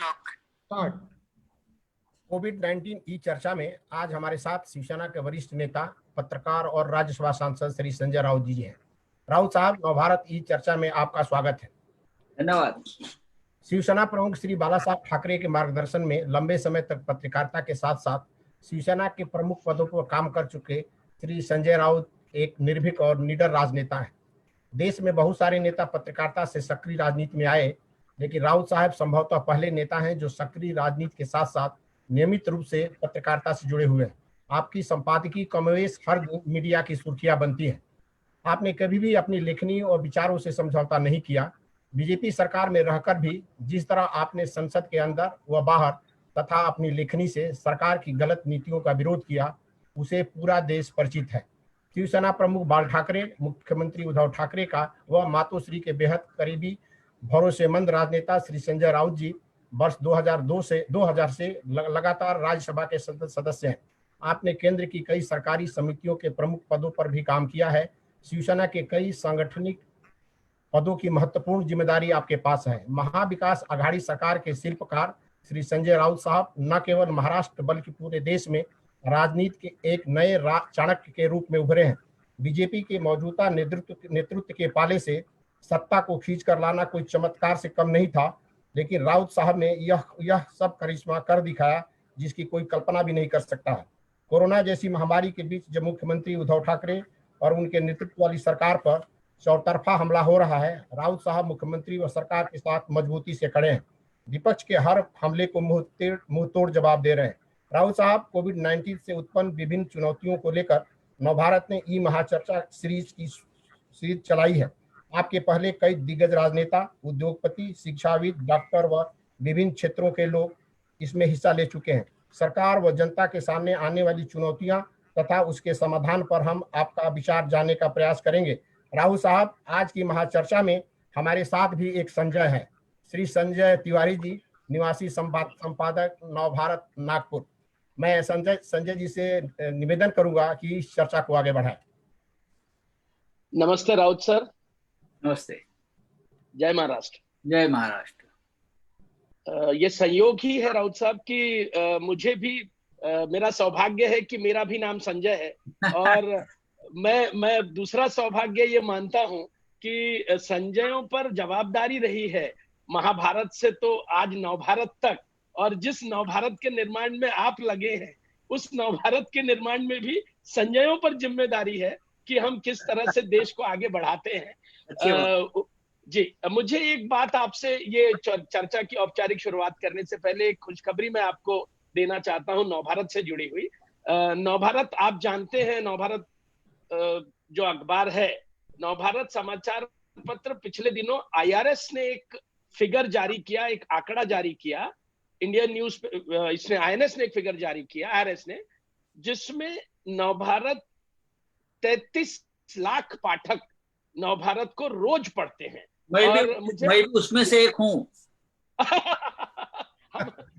Start. कोविड-19 ई चर्चा में आज हमारे साथ शिवसेना के वरिष्ठ नेता, पत्रकार और राज्यसभा सांसद श्री संजय राउत जी हैं। राउत साहब, नवभारत ई चर्चा में आपका स्वागत है। धन्यवाद। शिवसेना प्रमुख श्री बाला साहब ठाकरे के मार्गदर्शन में लंबे समय तक पत्रकारिता के साथ साथ शिवसेना के प्रमुख पदों पर काम कर चुके श्री संजय राउत एक निर्भीक और निडर राजनेता हैं। देश में बहुत सारे नेता पत्रकारिता से सक्रिय राजनीति में आए, लेकिन राउत साहब संभवतः पहले नेता हैं जो सक्रिय राजनीति के साथ साथ नियमित रूप से पत्रकारिता से जुड़े हुए हैं। आपकी संपादकीय कमोवेश हर दिन मीडिया की सुर्खियां बनती हैं। आपने कभी भी अपनी लेखनी और विचारों से समझौता नहीं किया। बीजेपी सरकार में रहकर भी जिस तरह आपने संसद के अंदर व बाहर तथा अपनी लेखनी से सरकार की गलत नीतियों का विरोध किया, उसे पूरा देश परिचित है। शिवसेना प्रमुख बाल ठाकरे, मुख्यमंत्री उद्धव ठाकरे का व मातोश्री के बेहद करीबी भरोसेमंद राजनेता श्री संजय राउत जी वर्ष 2000 से लगातार राज्यसभा के सदस्य हैं। आपने केंद्र की कई सरकारी समितियों के प्रमुख पदों पर भी काम किया है। शिवसेना के कई सांगठनिक पदों की महत्वपूर्ण जिम्मेदारी आपके पास है। महाविकास आघाड़ी सरकार के शिल्पकार श्री संजय राउत साहब न केवल महाराष्ट्र बल्कि पूरे देश में राजनीति के एक नए चाणक्य के रूप में उभरे हैं। बीजेपी के मौजूदा नेतृत्व के पाले से सत्ता को खींच कर लाना कोई चमत्कार से कम नहीं था, लेकिन राउत साहब ने यह सब करिश्मा कर दिखाया जिसकी कोई कल्पना भी नहीं कर सकता है। कोरोना जैसी महामारी के बीच जब मुख्यमंत्री उद्धव ठाकरे और उनके नेतृत्व वाली सरकार पर चौतरफा हमला हो रहा है, राउत साहब मुख्यमंत्री व सरकार के साथ मजबूती से खड़े हैं। विपक्ष के हर हमले को मुंह तोड़ जवाब दे रहे हैं। राउत साहब, कोविड-19 से उत्पन्न विभिन्न चुनौतियों को लेकर नवभारत ने ई महाचर्चा सीरीज चलाई है। आपके पहले कई दिग्गज राजनेता, उद्योगपति, शिक्षाविद, डॉक्टर व विभिन्न क्षेत्रों के लोग इसमें हिस्सा ले चुके हैं। सरकार व जनता के सामने आने वाली चुनौतियां तथा उसके समाधान पर हम आपका विचार जानने का प्रयास करेंगे। राहुल साहब, आज की महाचर्चा में हमारे साथ भी एक संजय है, श्री संजय तिवारी जी, निवासी संपादक, नवभारत, नागपुर। मैं संजय जी से निवेदन करूंगा कि इस चर्चा को आगे बढ़ाएं। नमस्ते राउत सर। नमस्ते। जय महाराष्ट्र। जय महाराष्ट्र। ये संयोग ही है राउत साहब कि मुझे भी मेरा सौभाग्य है कि मेरा भी नाम संजय है और मैं दूसरा सौभाग्य ये मानता हूं कि संजयों पर जवाबदारी रही है महाभारत से तो आज नवभारत तक, और जिस नवभारत के निर्माण में आप लगे हैं उस नवभारत के निर्माण में भी संजयों पर जिम्मेदारी है कि हम किस तरह से देश को आगे बढ़ाते हैं। जी, मुझे एक बात आपसे, ये चर्चा की औपचारिक शुरुआत करने से पहले एक खुशखबरी मैं आपको देना चाहता हूं नवभारत से जुड़ी हुई। नवभारत, आप जानते हैं, नवभारत जो अखबार है, नवभारत समाचार पत्र, पिछले दिनों IRS ने एक फिगर जारी किया, एक आंकड़ा जारी किया, इंडियन न्यूज, इसने INS ने एक फिगर जारी किया, IRS ने, जिसमें नवभारत 33 लाख पाठक नवभारत को रोज पढ़ते हैं। मैं भी उसमें से एक हूँ।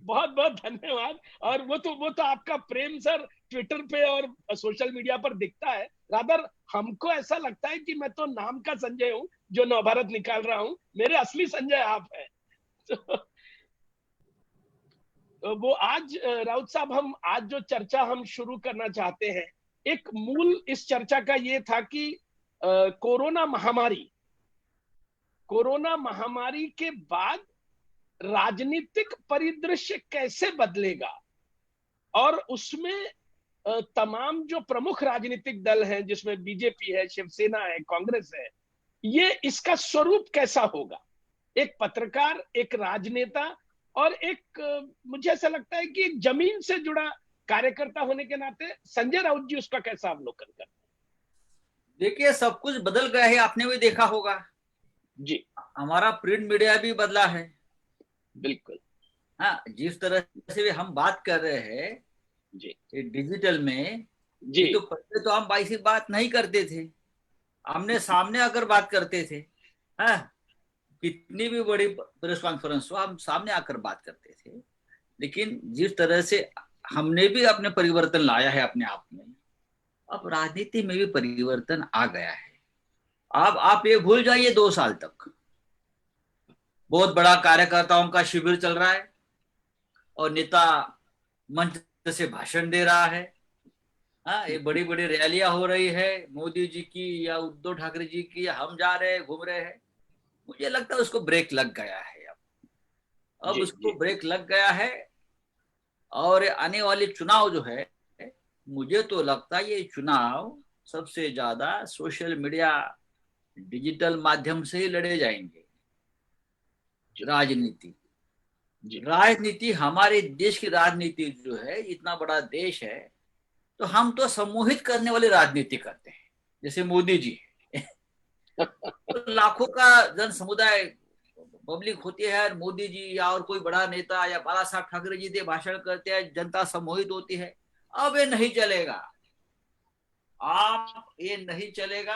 बहुत बहुत धन्यवाद। और वो तो आपका प्रेम सर ट्विटर पे और सोशल मीडिया पर दिखता है। रादर हमको ऐसा लगता है कि मैं तो नाम का संजय हूँ जो नवभारत निकाल रहा हूँ, मेरे असली संजय आप हैं। तो वो आज राउत साहब, हम आज जो चर्चा हम शुरू करना चाहते हैं, एक मूल इस चर्चा का ये था कि कोरोना महामारी के बाद राजनीतिक परिदृश्य कैसे बदलेगा, और उसमें तमाम जो प्रमुख राजनीतिक दल हैं, जिसमें बीजेपी है, शिवसेना है, कांग्रेस है, ये इसका स्वरूप कैसा होगा। एक पत्रकार, एक राजनेता और एक मुझे ऐसा लगता है कि एक जमीन से जुड़ा कार्यकर्ता होने के नाते संजय राउत जी उसका कैसा अवलोकन करते हैं? देखिए, सब कुछ बदल गया है, आपने भी देखा होगा जी। हमारा प्रिंट मीडिया भी बदला है। बिल्कुल। हाँ, जिस तरह से हम बात कर रहे हैं जी, डिजिटल में जी, तो पहले तो हम ऐसी बात नहीं करते थे, आमने सामने आकर बात करते थे। हाँ, कितनी भी बड़ी प्रेस कॉन्फ्रेंस हो, हम सामने आकर बात करते थे। लेकिन जिस तरह से हमने भी अपने परिवर्तन लाया है अपने आप में, अब राजनीति में भी परिवर्तन आ गया है। अब आप ये भूल जाइए, 2 साल तक बहुत बड़ा कार्यकर्ताओं का शिविर चल रहा है, और नेता मंच से भाषण दे रहा है। हाँ, ये बड़ी बड़ी रैलियां हो रही है मोदी जी की या उद्धव ठाकरे जी की, या हम जा रहे हैं, घूम रहे हैं। मुझे लगता है उसको ब्रेक लग गया है। अब जी उसको जी ब्रेक लग गया है। और आने वाले चुनाव जो है, मुझे तो लगता है ये चुनाव सबसे ज्यादा सोशल मीडिया, डिजिटल माध्यम से ही लड़े जाएंगे। राजनीति जी राजनीति हमारे देश की राजनीति जो है, इतना बड़ा देश है, तो हम तो सम्मोहित करने वाली राजनीति करते हैं। जैसे मोदी जी तो लाखों का जन समुदाय, पब्लिक होती है, और मोदी जी या और कोई बड़ा नेता या बाला साहब ठाकरे जी दे भाषण करते हैं, जनता सम्मोहित होती है। अब ये नहीं चलेगा, आप ये नहीं चलेगा।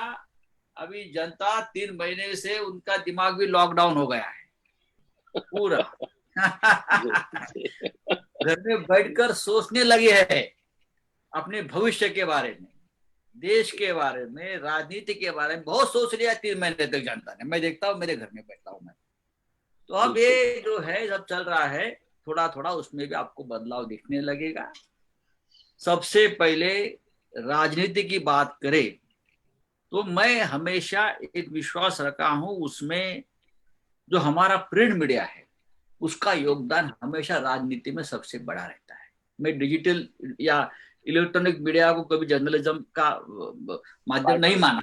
अभी जनता 3 महीने से उनका दिमाग भी लॉकडाउन हो गया है पूरा। जी जी घर में बैठकर सोचने लगे है अपने भविष्य के बारे में, देश के बारे में, राजनीति के बारे में। बहुत सोच लिया 3 महीने तक जनता ने। मैं देखता हूँ, मेरे घर में बैठता हूँ मैं। तो अब ये जो है जब चल रहा है, थोड़ा थोड़ा उसमें भी आपको बदलाव दिखने लगेगा। सबसे पहले राजनीति की बात करें तो मैं हमेशा एक विश्वास रखा हूं उसमें, जो हमारा प्रिंट मीडिया है उसका योगदान हमेशा राजनीति में सबसे बड़ा रहता है। मैं डिजिटल या इलेक्ट्रॉनिक मीडिया को कभी जर्नलिज्म का माध्यम नहीं माना।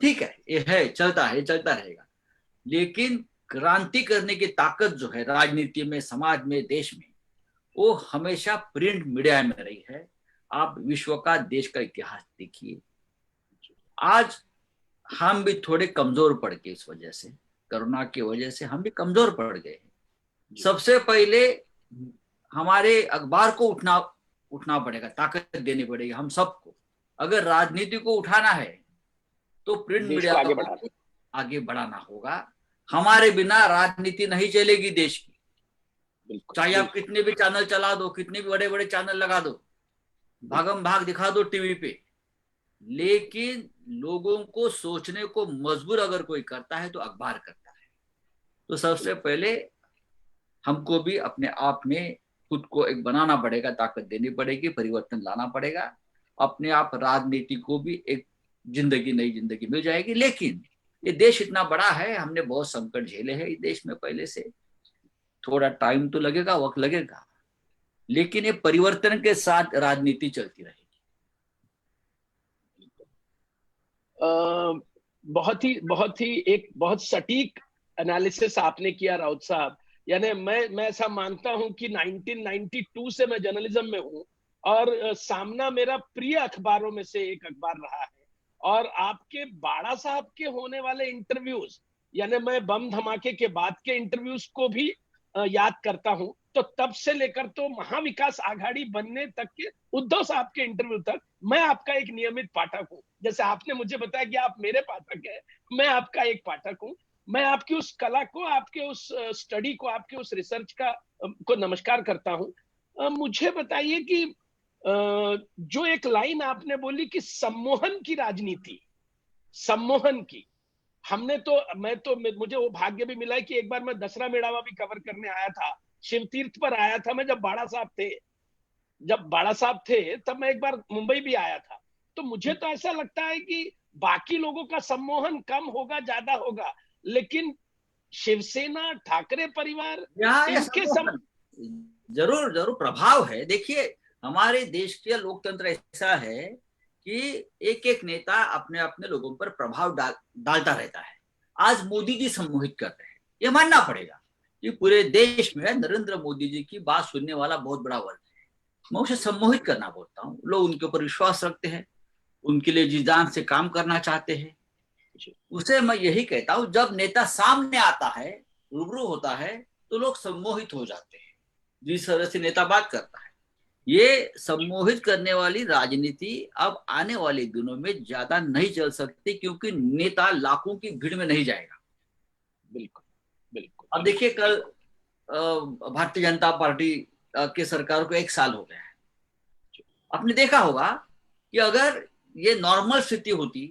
ठीक है, ये है, चलता है, चलता रहेगा। लेकिन क्रांति करने की ताकत जो है राजनीति में, समाज में, देश में, वो हमेशा प्रिंट मीडिया में रही है। आप विश्व का, देश का इतिहास देखिए। आज हम भी थोड़े कमजोर पड़ गए, इस वजह से, कोरोना की वजह से हम भी कमजोर पड़ गए। सबसे पहले हमारे अखबार को उठना पड़ेगा, ताकत देनी पड़ेगी हम सबको। अगर राजनीति को उठाना है तो प्रिंट देश मीडिया को आगे को बढ़ाना, आगे बढ़ाना होगा। हमारे बिना राजनीति नहीं चलेगी देश की। बिल्कुल। चाहे आप कितने भी चैनल चला दो, कितने भी बड़े बड़े चैनल लगा दो, भागम भाग दिखा दो टीवी पे, लेकिन लोगों को सोचने को मजबूर अगर कोई करता है तो अखबार करता है। तो सबसे पहले हमको भी अपने आप में खुद को एक बनाना पड़ेगा, ताकत देनी पड़ेगी, परिवर्तन लाना पड़ेगा। अपने आप राजनीति को भी एक जिंदगी, नई जिंदगी मिल जाएगी। लेकिन ये देश इतना बड़ा है, हमने बहुत संकट झेले हैं इस देश में पहले से। थोड़ा टाइम तो लगेगा, वक्त लगेगा, लेकिन ये परिवर्तन के साथ राजनीति चलती रहेगी। बहुत ही एक बहुत सटीक एनालिसिस आपने किया राउत साहब। यानी मैं ऐसा मानता हूं कि 1992 से मैं जर्नलिज्म में हूं, और सामना मेरा प्रिय अखबारों में से एक अखबार रहा है। और आपके बाड़ा साहब के होने वाले इंटरव्यूज, यानी मैं बम धमाके के बाद के इंटरव्यूज को भी याद करता हूं, तो तब से लेकर तो महाविकास आघाड़ी बनने तक के उद्धव साहब के इंटरव्यू तक मैं आपका एक नियमित पाठक हूं। जैसे आपने मुझे बताया कि आप मेरे पाठक हैं, मैं आपका एक पाठक हूं। मैं आपकी उस कला को, आपके उस स्टडी को, आपके उस रिसर्च को नमस्कार करता हूं। मुझे बताइए कि जो एक लाइन आपने बोली कि सम्मोहन की राजनीति, सम्मोहन की, मुझे वो भाग्य भी मिला है कि एक बार मैं दसरा मेड़ावा भी कवर करने आया था, शिव तीर्थ पर आया था मैं, जब बाड़ा साहब थे तब मैं एक बार मुंबई भी आया था। तो मुझे तो ऐसा लगता है कि बाकी लोगों का सम्मोहन कम होगा, ज्यादा होगा, लेकिन शिवसेना, ठाकरे परिवार, इनके जरूर जरूर प्रभाव है। देखिए, हमारे देश के लोकतंत्र ऐसा है कि एक एक नेता अपने अपने लोगों पर प्रभाव डालता रहता है। आज मोदी जी सम्मोहित कर रहे हैं, ये मानना पड़ेगा कि पूरे देश में नरेंद्र मोदी जी की बात सुनने वाला बहुत बड़ा वर्ग है। मैं उसे सम्मोहित करना बोलता हूँ। लोग उनके ऊपर विश्वास रखते हैं, उनके लिए जी जान से काम करना चाहते हैं। उसे मैं यही कहता हूँ, जब नेता सामने आता है, रूबरू होता है, तो लोग सम्मोहित हो जाते हैं जिस तरह से नेता बात करता है। ये सम्मोहित करने वाली राजनीति अब आने वाले दिनों में ज्यादा नहीं चल सकती, क्योंकि नेता लाखों की भीड़ में नहीं जाएगा। बिल्कुल बिल्कुल। अब देखिए, कल भारतीय जनता पार्टी के सरकार को 1 साल हो गया है। आपने देखा होगा कि अगर ये नॉर्मल स्थिति होती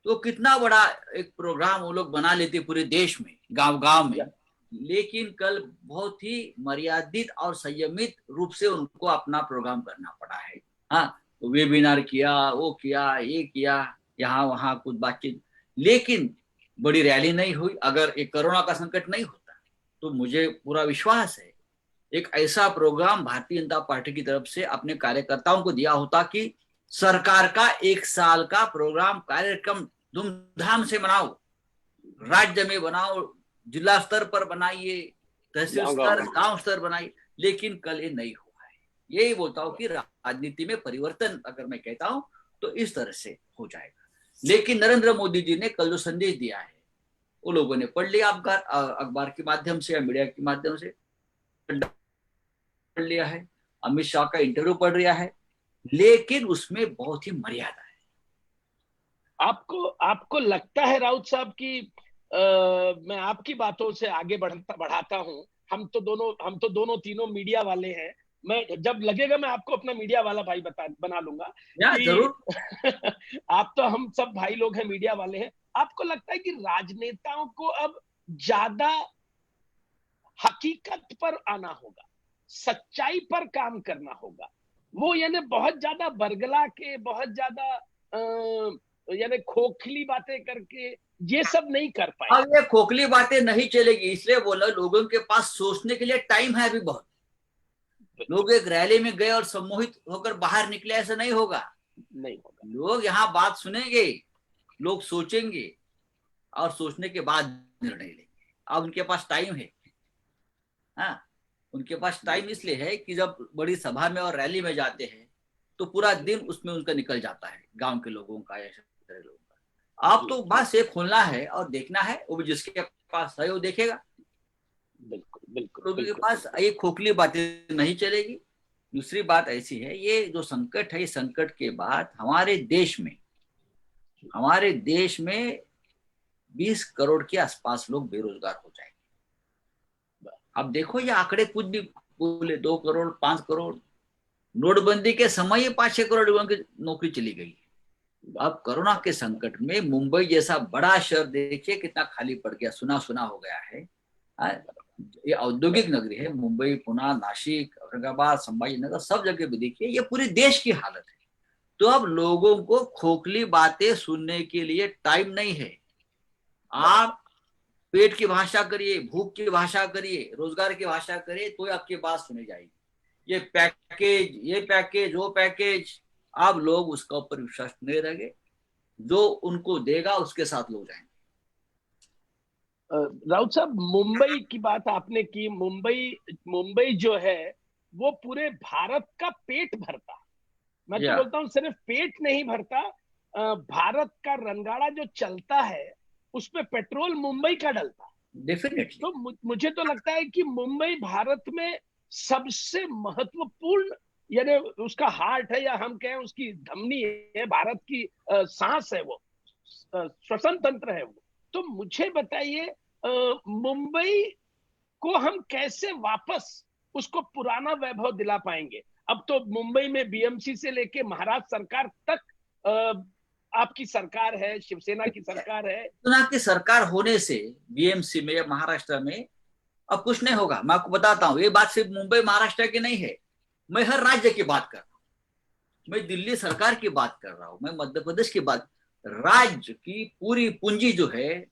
तो कितना बड़ा एक प्रोग्राम वो लोग बना लेते पूरे देश में, गांव गांव में, लेकिन कल बहुत ही मर्यादित और संयमित रूप से उनको अपना प्रोग्राम करना पड़ा है। हाँ, तो वेबिनार किया, वो किया, ये किया, यहाँ वहाँ कुछ बातचीत, लेकिन बड़ी रैली नहीं हुई। अगर एक कोरोना का संकट नहीं होता तो मुझे पूरा विश्वास है एक ऐसा प्रोग्राम भारतीय जनता पार्टी की तरफ से अपने कार्यकर्ताओं को दिया होता कि सरकार का 1 साल का प्रोग्राम कार्यक्रम धूमधाम से मनाओ, राज्य में बनाओ, जिला स्तर पर बनाइए, तहसील स्तर, गांव स्तर बनाइए, लेकिन कल ये नहीं हुआ है। यही बोलता हूँ कि राजनीति में परिवर्तन अगर मैं कहता हूँ तो इस तरह से हो जाएगा। लेकिन नरेंद्र मोदी जी ने कल जो संदेश दिया है वो लोगों ने पढ़ लिया, अखबार के माध्यम से या मीडिया के माध्यम से पढ़ लिया है, अमित शाह का इंटरव्यू पढ़ लिया है, लेकिन उसमें बहुत ही मर्यादा है। आपको लगता है राउत साहब कि मैं आपकी बातों से आगे बढ़ाता हूं। हम तो दोनों तीनों मीडिया वाले हैं। मैं जब लगेगा मैं आपको अपना मीडिया वाला भाई बना लूंगा कि जरूर आप तो हम सब भाई लोग हैं, मीडिया वाले हैं। आपको लगता है कि राजनेताओं को अब ज्यादा हकीकत पर आना होगा, सच्चाई पर काम करना होगा? वो यानी बहुत ज्यादा बरगला के, बहुत ज्यादा यानी खोखली बातें करके ये सब नहीं कर पाए। अब ये खोखली बातें नहीं चलेगी, इसलिए बोला लोगों के पास सोचने के लिए टाइम है अभी बहुत। लोग एक रैली में गए और सम्मोहित होकर बाहर निकले, ऐसा नहीं होगा। लोग यहाँ बात सुनेंगे, लोग सोचेंगे और सोचने के बाद निर्णय लेंगे। अब उनके पास टाइम है। हाँ, उनके पास टाइम इसलिए है कि जब बड़ी सभा में और रैली में जाते हैं तो पूरा दिन उसमें उनका निकल जाता है, गांव के लोगों का या शहर के लोगों का। आप तो बस ये खोलना है और देखना है, वो जिसके पास है वो देखेगा। बिल्कुल लोगों के पास ये खोखली बातें नहीं चलेगी। दूसरी बात ऐसी है, ये जो संकट है, ये संकट के बाद हमारे देश में 20 करोड़ के आसपास लोग बेरोजगार हो जाएंगे। अब देखो ये आंकड़े कुछ भी बोले, 2 करोड़ 5 करोड़, नोटबंदी के समय ये 5-6 करोड़ लोगों की नौकरी चली गई। अब कोरोना के संकट में मुंबई जैसा बड़ा शहर देखिए कितना खाली पड़ गया, सुना हो गया है। ये औद्योगिक नगरी है मुंबई, पुणे, नासिक, औरंगाबाद, संभाजीनगर, सब जगह भी देखिए ये पूरे देश की हालत है। तो अब लोगों को खोखली बातें सुनने के लिए टाइम नहीं है। आप पेट की भाषा करिए, भूख की भाषा करिए, रोजगार की भाषा करिए तो आपकी बात सुनी जाएगी। ये पैकेज वो पैकेज, अब लोग उसका ऊपर विश्वास नहीं रखेंगे। जो उनको देगा उसके साथ लोग जाएंगे। राउत साहब, मुंबई की बात आपने की। मुंबई जो है वो पूरे भारत का पेट भरता है। मैं तो बोलता हूँ सिर्फ पेट नहीं भरता, भारत का रनगाड़ा जो चलता है उसमें पेट्रोल मुंबई का डलता है। डेफिनेटली। तो मुझे तो लगता है कि मुंबई भारत में सबसे महत्वपूर्ण, यानी उसका हार्ट है या हम कहें उसकी धमनी है, भारत की सांस है, वो श्वसन तंत्र है वो। तो मुझे बताइए मुंबई को हम कैसे वापस उसको पुराना वैभव दिला पाएंगे? अब तो मुंबई में बीएमसी से लेके महाराष्ट्र सरकार तक आपकी सरकार है, शिवसेना की सरकार है। शिवसेना की सरकार होने से बीएमसी में या महाराष्ट्र में अब कुछ नहीं होगा। मैं आपको बताता हूँ, ये बात सिर्फ मुंबई महाराष्ट्र की नहीं है, मैं हर राज्य की बात कर रहा हूँ। मैं दिल्ली सरकार की बात कर रहा हूँ, मैं मध्य प्रदेश की बात। राज्य की पूरी पूंजी जो है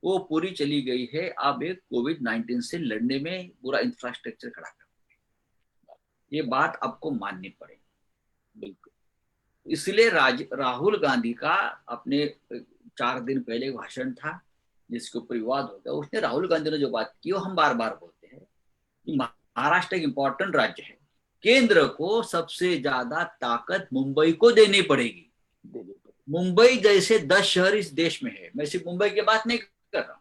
वो पूरी चली गई है अब एक कोविड-19 से लड़ने में, पूरा इंफ्रास्ट्रक्चर खड़ा करने। ये बात आपको माननी पड़ेगी। बिल्कुल। इसलिए राहुल गांधी का अपने 4 दिन पहले भाषण था जिसके ऊपर विवाद हो गया। उसने, राहुल गांधी ने जो बात की वो हम बार बार बोलते हैं कि महाराष्ट्र एक इंपॉर्टेंट राज्य है, केंद्र को सबसे ज्यादा ताकत मुंबई को देनी पड़ेगी। मुंबई जैसे 10 शहर इस देश में है, मैं सिर्फ मुंबई की बात नहीं कर रहा हूं,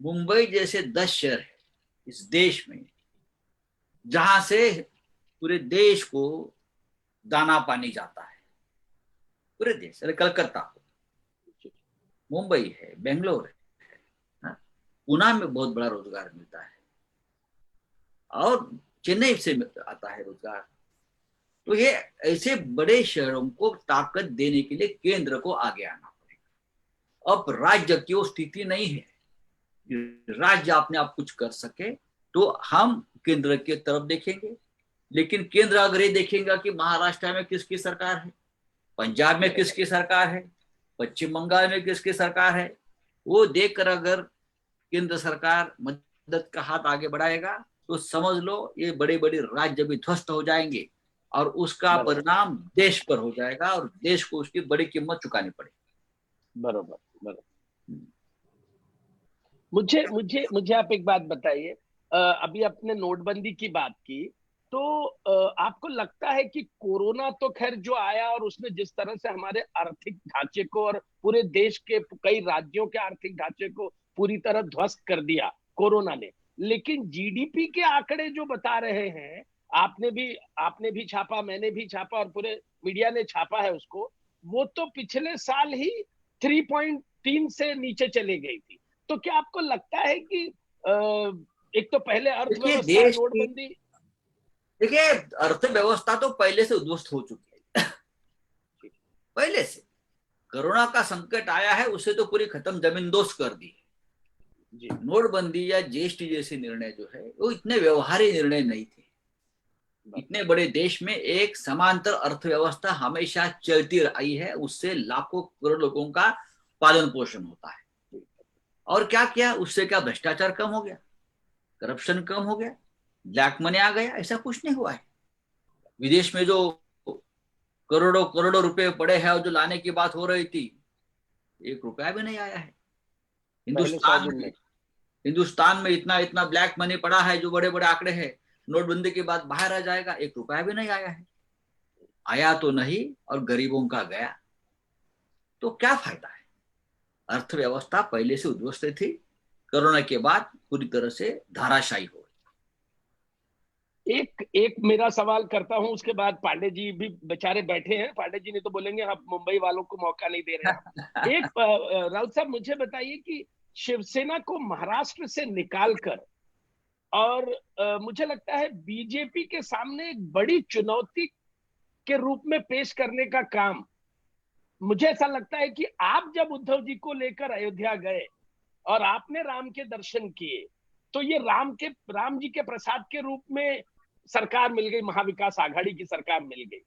मुंबई जैसे 10 शहर है इस देश में जहां से पूरे देश को दाना पानी जाता है। पूरे देश, कलकत्ता, मुंबई है, बेंगलोर है, पुणे में बहुत बड़ा रोजगार मिलता है और चेन्नई से आता है रोजगार। तो ये ऐसे बड़े शहरों को ताकत देने के लिए केंद्र को आगे आना पड़ेगा। अब राज्य की वो स्थिति नहीं है। राज्य अपने आप कुछ कर सके तो हम केंद्र की तरफ देखेंगे। लेकिन केंद्र अगर ये देखेगा कि महाराष्ट्र में किसकी सरकार है, पंजाब में किसकी सरकार है, पश्चिम बंगाल में किसकी सरकार है, वो देखकर अगर केंद्र सरकार मदद का हाथ आगे बढ़ाएगा तो समझ लो ये बड़े बड़े राज्य भी ध्वस्त हो जाएंगे और उसका परिणाम देश पर हो जाएगा और देश को उसकी बड़ी कीमत चुकानी पड़ेगी। बरोबर बरोबर। मुझे मुझे मुझे आप एक बात बताइए, अभी आपने नोटबंदी की बात की, तो आपको लगता है कि कोरोना तो खैर जो आया और उसने जिस तरह से हमारे आर्थिक ढांचे को और पूरे देश के कई राज्यों के आर्थिक ढांचे को पूरी तरह ध्वस्त कर दिया कोरोना ने, लेकिन जीडीपी के आंकड़े जो बता रहे हैं, आपने भी छापा, मैंने भी छापा और पूरे मीडिया ने छापा है उसको, वो तो पिछले साल ही 3.3 से नीचे चले गई थी। तो क्या आपको लगता है कि एक तो पहले अर्थव्यवस्था, नोटबंदी, देखिए अर्थव्यवस्था तो पहले से उद्ध्वस्त हो चुकी है पहले से कोरोना का संकट आया है उससे तो पूरी खत्म जमींदोज कर दी है। नोटबंदी या जीएसटी जैसे निर्णय जो है वो इतने व्यवहारिक निर्णय नहीं थे। इतने बड़े देश में एक समांतर अर्थव्यवस्था हमेशा चलती आई है, उससे लाखों करोड़ लोगों का पालन पोषण होता है। और क्या किया उससे, क्या भ्रष्टाचार कम हो गया, करप्शन कम हो गया, ब्लैक मनी आ गया? ऐसा कुछ नहीं हुआ है। विदेश में जो करोड़ों करोड़ों रुपए पड़े हैं और जो लाने की बात हो रही थी, 1 रुपया भी नहीं आया है। हिंदुस्तान में इतना इतना ब्लैक मनी पड़ा है, जो बड़े बड़े आंकड़े हैं, नोटबंदी के बाद बाहर आ जाएगा, 1 रुपया भी नहीं आया है। आया तो नहीं और गरीबों का गया, तो क्या फायदा है? अर्थव्यवस्था पहले से उद्ध्वस्त थी, कोरोना के बाद पूरी तरह से धाराशायी हो। एक मेरा सवाल करता हूं, उसके बाद पांडे जी भी बेचारे बैठे हैं, पांडे जी ने तो बोलेंगे आप मुंबई वालों को मौका नहीं दे रहे हैं। एक राउत साहब मुझे बताइए कि शिवसेना को महाराष्ट्र से निकालकर और मुझे लगता है बीजेपी के सामने एक बड़ी चुनौती के रूप में पेश करने का काम, मुझे ऐसा लगता है कि आप जब उद्धव जी को लेकर अयोध्या गए और आपने राम के दर्शन किए, तो ये राम जी के प्रसाद के रूप में सरकार मिल गई, महाविकास आघाड़ी की सरकार मिल गई।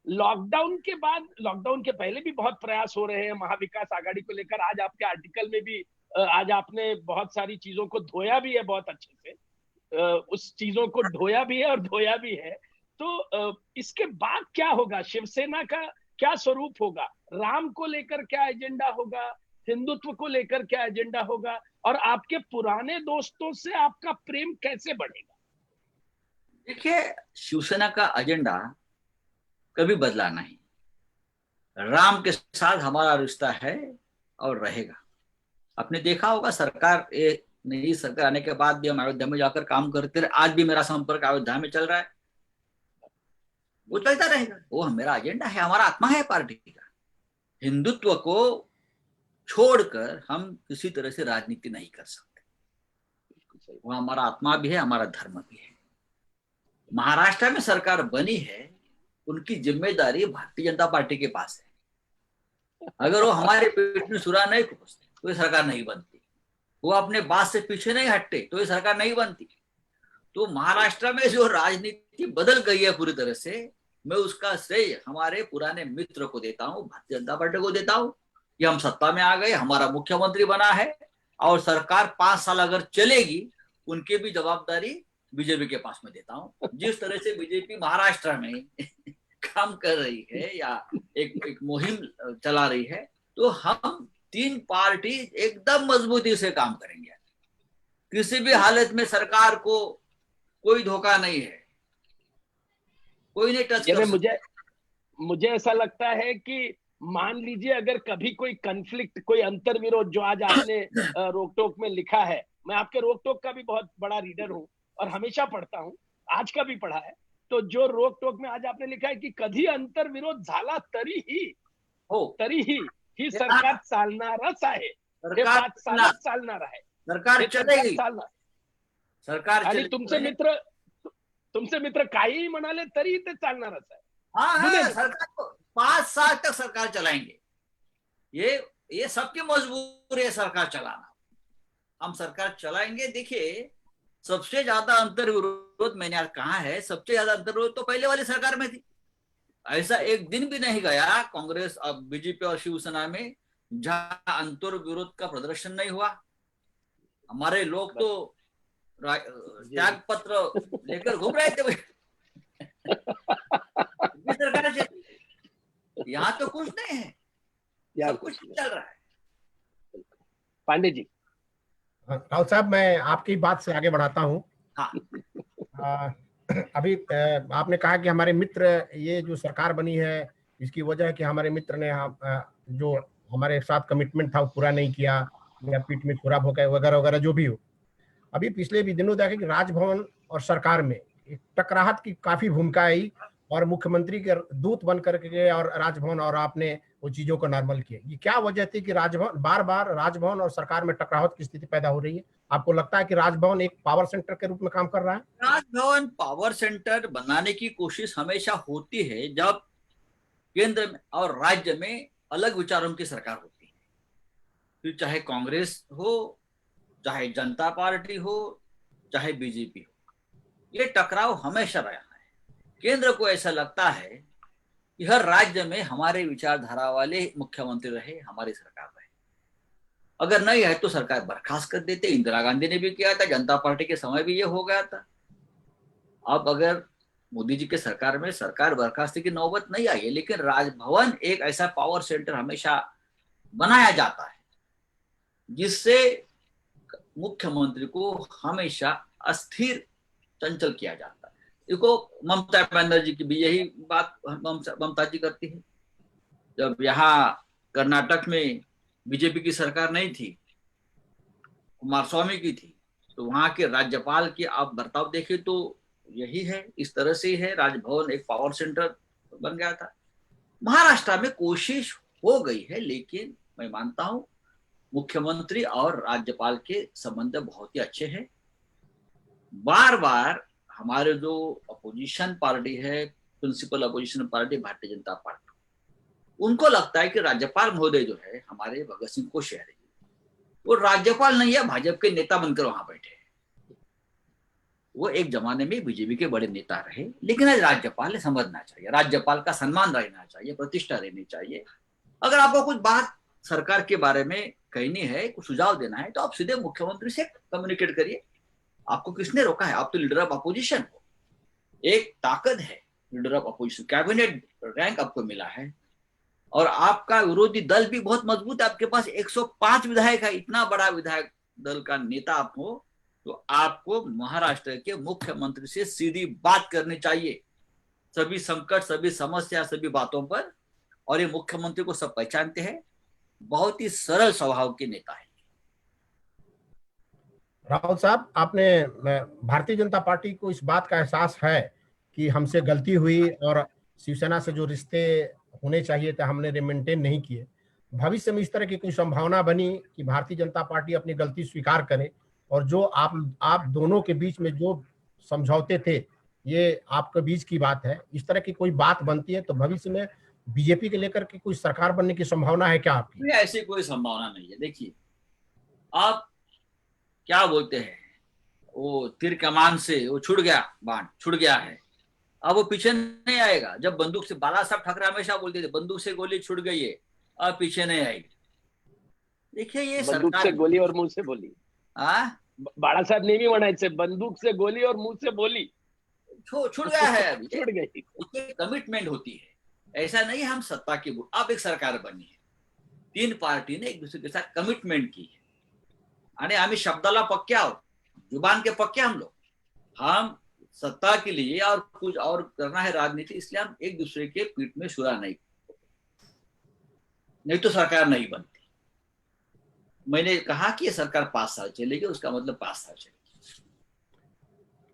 लॉकडाउन के बाद, लॉकडाउन के पहले भी बहुत प्रयास हो रहे हैं महाविकास आघाड़ी को लेकर। आज आपके आर्टिकल में भी आज आपने बहुत सारी चीजों को धोया भी है, बहुत अच्छे से उस चीजों को ढोया भी है और धोया भी है। तो इसके बाद क्या होगा, शिवसेना का क्या स्वरूप होगा, राम को लेकर क्या एजेंडा होगा, हिंदुत्व को लेकर क्या एजेंडा होगा, और आपके पुराने दोस्तों से आपका प्रेम कैसे बढ़ेगा? देखिए शिवसेना का एजेंडा कभी बदला नहीं। राम के साथ हमारा रिश्ता है और रहेगा। आपने देखा होगा सरकार, नई सरकार आने के बाद भी हम अयोध्या में जाकर काम करते रहे। आज भी मेरा संपर्क अयोध्या में चल रहा है, वो चलता रहेगा। वो मेरा एजेंडा है, हमारा आत्मा है पार्टी का। हिंदुत्व को छोड़कर हम किसी तरह से राजनीति नहीं कर सकते। वो हमारा आत्मा भी है, हमारा धर्म भी है। महाराष्ट्र में सरकार बनी है, उनकी जिम्मेदारी भारतीय जनता पार्टी के पास है। अगर वो हमारे पेट में सुरा नहीं पहुंचते तो ये सरकार नहीं बनती। वो अपने बात से पीछे नहीं हटते तो ये सरकार नहीं बनती। तो महाराष्ट्र में जो राजनीति बदल गई है पूरी तरह से, मैं उसका श्रेय हमारे पुराने मित्र को देता हूँ, भारतीय जनता पार्टी को देता हूँ कि हम सत्ता में आ गए, हमारा मुख्यमंत्री बना है और सरकार 5 साल अगर चलेगी, उनकी भी जवाबदारी बीजेपी के पास में देता हूँ। जिस तरह से बीजेपी महाराष्ट्र में काम कर रही है या एक मुहिम चला रही है, तो हम 3 पार्टी एकदम मजबूती से काम करेंगे। किसी भी हालत में सरकार को कोई धोखा नहीं है, कोई नहीं टच कर सकता। मुझे ऐसा लगता है कि मान लीजिए अगर कभी कोई कन्फ्लिक्ट, कोई अंतर्विरोध, जो आज आपने रोक टोक में लिखा है, मैं आपके रोक टोक का भी बहुत बड़ा रीडर हूं और हमेशा पढ़ता हूं, आज का भी पढ़ा है। तो जो रोक टोक में आज आपने लिखा है कि कधी अंतर्विरोध झाला तरीही ही सरकार चालणारच आहे, हे 5 सालात चालणार आहे, सरकार चलेगी, सरकार आणि तुमचे मित्र काही म्हणाले तरी ते चालणारच आहे। हाँ, सरकार को 5 साल तक सरकार चलाएंगे। ये सबकी मजबूरी है सरकार चलाना। हम सरकार चलाएंगे। देखिए, सबसे ज्यादा अंतर विरोध मैंने आज कहा है, सबसे ज्यादा अंतर विरोध तो पहले वाली सरकार में थी। ऐसा एक दिन भी नहीं गया कांग्रेस अब बीजेपी और शिवसेना में जहां अंतर विरोध का प्रदर्शन नहीं हुआ। हमारे लोग तो त्याग पत्र लेकर घूम रहे थे सरकार से। यहाँ तो कुछ नहीं है, सब कुछ चल रहा है। पांडे जी। राउत साहब, मैं आपकी बात से आगे बढ़ाता हूँ। हाँ। अभी आपने कहा कि हमारे मित्र, ये जो सरकार बनी है इसकी वजह है कि हमारे मित्र ने जो हमारे साथ कमिटमेंट था वो पूरा नहीं किया, या पीठ में छुरा भोंका वगैरह वगैरह जो भी हो। अभी पिछले भी दिनों देखे कि राजभवन और सरकार में एक टकराहट की काफी भूमिका आई, और मुख्यमंत्री के दूत बन करके और राजभवन और आपने वो चीजों को नॉर्मल किया। ये क्या वजह थी कि राजभवन बार बार राजभवन और सरकार में टकराहट की स्थिति पैदा हो रही है? आपको लगता है कि राजभवन एक पावर सेंटर के रूप में काम कर रहा है? राजभवन पावर सेंटर बनाने की कोशिश हमेशा होती है जब केंद्र में और राज्य में अलग विचारों की सरकार होती है। फिर चाहे कांग्रेस हो, चाहे जनता पार्टी हो, चाहे बीजेपी हो, ये टकराव हमेशा रहा है। केंद्र को ऐसा लगता है कि हर राज्य में हमारे विचारधारा वाले मुख्यमंत्री रहे, हमारी सरकार रहे। अगर नहीं है तो सरकार बर्खास्त कर देते। इंदिरा गांधी ने भी किया था, जनता पार्टी के समय भी ये हो गया था। अब अगर मोदी जी के सरकार में सरकार बर्खास्ती की नौबत नहीं आई है, लेकिन राजभवन एक ऐसा पावर सेंटर हमेशा बनाया जाता है जिससे मुख्यमंत्री को हमेशा अस्थिर, चंचल किया जाता है। देखो, ममता बनर्जी की भी यही बात ममता जी करती है। जब यहाँ कर्नाटक में बीजेपी की सरकार नहीं थी, कुमारस्वामी की थी, तो वहां के राज्यपाल की आप बर्ताव देखें तो यही है, इस तरह से है। राजभवन एक पावर सेंटर बन गया था। महाराष्ट्र में कोशिश हो गई है, लेकिन मैं मानता हूं मुख्यमंत्री और राज्यपाल के संबंध बहुत ही अच्छे हैं। बार बार हमारे जो अपोजिशन पार्टी है, principal opposition party Bharatiya Janata party, उनको लगता है कि राज्यपाल महोदय जो है हमारे भगत सिंह कोश्यारी, वो राज्यपाल नहीं है, भाजपा के नेता बनकर वहां बैठे। वो एक जमाने में बीजेपी के बड़े नेता रहे, लेकिन आज राज्यपाल समझना चाहिए, राज्यपाल का सम्मान रहना चाहिए, प्रतिष्ठा रहनी चाहिए। अगर आपको कुछ बात सरकार के बारे में कहनी है, कुछ सुझाव देना है, तो आप सीधे मुख्यमंत्री से कम्युनिकेट करिए। आपको किसने रोका है? आप तो लीडर ऑफ अपोजिशन हो, एक ताकत है leader of opposition, cabinet rank आपको मिला है, और आपका विरोधी दल भी बहुत मजबूत है। आपके पास 105 विधायक है, इतना बड़ा विधायक दल का नेता आप हो, तो आपको महाराष्ट्र के मुख्यमंत्री से सीधी बात करनी चाहिए, सभी संकट, सभी समस्या, सभी बातों पर। और ये मुख्यमंत्री को सब पहचानते हैं, बहुत ही सरल स्वभाव के नेता है। राहुल साहब, आपने भारतीय जनता पार्टी को इस बात का एहसास है कि हमसे गलती हुई और शिवसेना से जो रिश्ते होने चाहिए थे हमने मेंटेन नहीं किए। भविष्य में इस तरह की कोई संभावना बनी कि भारतीय जनता पार्टी अपनी गलती स्वीकार करे, और जो आप दोनों के बीच में जो समझौते थे, ये आपके बीच की बात है, इस तरह की कोई बात बनती है तो भविष्य में बीजेपी के लेकर के कोई सरकार बनने की संभावना है क्या आपकी? ऐसी कोई संभावना नहीं है। देखिए, आप क्या बोलते हैं, वो तीर कमान से वो छुड़ गया, बाण छुड़ गया है, अब वो पीछे नहीं आएगा। जब बंदूक से, बाला साहब ठाकरे हमेशा बोलते थे, बंदूक से गोली छुड़ गई है, अब पीछे नहीं आएगी। देखिए, ये बंदूक से गोली और मुंह से बोली। बाळासाहेब नेहमी म्हणायचे, बंदूक से गोली और मुंह से बोली। छुड़ गया है, अभी छुड़ गई। कमिटमेंट होती है। ऐसा नहीं हम सत्ता की, अब एक सरकार बनी है, 3 पार्टी ने एक दूसरे के साथ कमिटमेंट की है, आणि आम्ही शब्दाला पक्के आहोत, जुबान के पक्के हम लोग। हम सत्ता के लिए और कुछ और करना है राजनीति, इसलिए हम एक दूसरे के पीठ में छुरा नहीं तो सरकार नहीं बनती। मैंने कहा कि ये सरकार 5 साल चलेगी, उसका मतलब 5 साल चलेगी।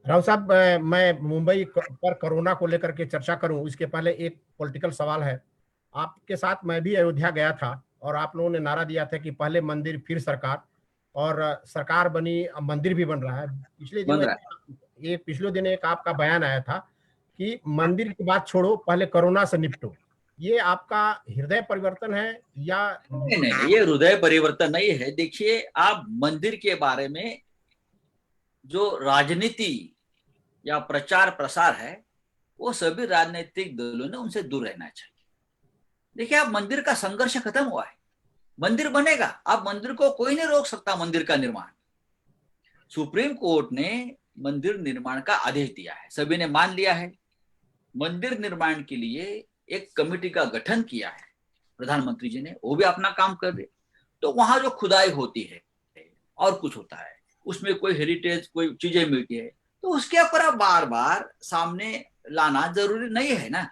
राव साहब, मैं मुंबई पर कोरोना को लेकर के चर्चा करूं इसके पहले एक पॉलिटिकल सवाल है। आपके साथ मैं भी अयोध्या गया था और आप लोगों ने नारा दिया था कि पहले मंदिर फिर सरकार, और सरकार बनी, अब मंदिर भी बन रहा है। पिछले दिन एक आपका बयान आया था कि मंदिर की बात छोड़ो, पहले कोरोना से निपटो। ये आपका हृदय परिवर्तन है या नहीं नहीं, ये हृदय परिवर्तन नहीं है। देखिए, आप मंदिर के बारे में जो राजनीति या प्रचार प्रसार है, वो सभी राजनीतिक दलों ने उनसे दूर रहना चाहिए। देखिए, आप मंदिर का संघर्ष खत्म हुआ है, मंदिर बनेगा। आप मंदिर को कोई नहीं रोक सकता, मंदिर का निर्माण। सुप्रीम कोर्ट ने मंदिर निर्माण का आदेश दिया है, सभी ने मान लिया है। मंदिर निर्माण के लिए एक कमेटी का गठन किया है प्रधानमंत्री जी ने, वो भी अपना काम कर रहे। तो वहां जो खुदाई होती है और कुछ होता है, उसमें कोई हेरिटेज कोई चीजें मिलती है, तो उसके ऊपर आप बार बार सामने लाना जरूरी नहीं है ना।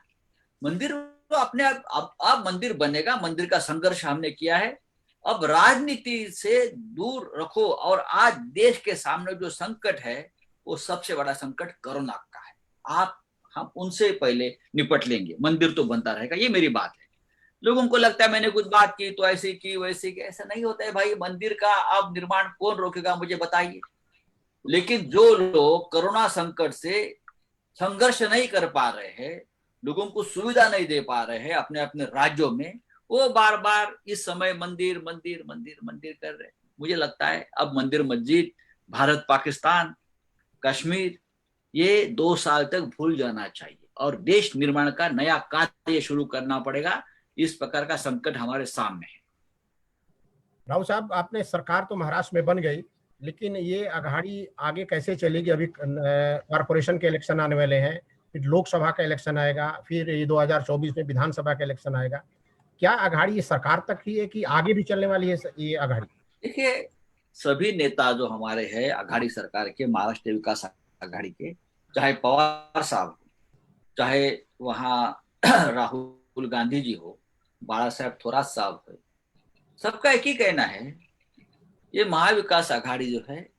मंदिर तो अपने आप मंदिर बनेगा। मंदिर का संघर्ष हमने किया है, अब राजनीति से दूर रखो। और आज देश के सामने जो संकट है, वो सबसे बड़ा संकट कोरोना का है। आप हम उनसे पहले निपट लेंगे, मंदिर तो बनता रहेगा, ये मेरी बात है। लोगों को लगता है मैंने कुछ बात की तो ऐसी की वैसी की, ऐसा नहीं होता है भाई। मंदिर का अब निर्माण कौन रोकेगा, मुझे बताइए। लेकिन जो लोग कोरोना संकट से संघर्ष नहीं कर पा रहे हैं, लोगों को सुविधा नहीं दे पा रहे हैं अपने अपने राज्यों में, वो बार बार इस समय मंदिर मंदिर मंदिर मंदिर कर रहे हैं। मुझे लगता है अब मंदिर मस्जिद, भारत पाकिस्तान, कश्मीर, ये 2 साल तक भूल जाना चाहिए और देश निर्माण का नया कार्य शुरू करना पड़ेगा। इस प्रकार का संकट हमारे सामने है। राहुल साहब, आपने सरकार तो महाराष्ट्र में बन गई, लेकिन ये अघाड़ी आगे कैसे चलेगी? अभी कॉरपोरेशन के इलेक्शन आने वाले हैं, फिर लोकसभा का इलेक्शन आएगा, फिर ये 2024 में विधानसभा का इलेक्शन आएगा। क्या अघाड़ी ये सरकार तक ही है कि आगे भी चलने वाली है ये अघाड़ी? देखिए, सभी नेता जो हमारे हैं अघाड़ी सरकार के, महाराष्ट्र विकास अघाड़ी के, चाहे पवार साहब हो, चाहे वहाँ राहुल गांधी जी हो, बाला साहेब थोरात साहब हो, सबका एक ही कहना है, ये महाविकास अघाड़ी जो है,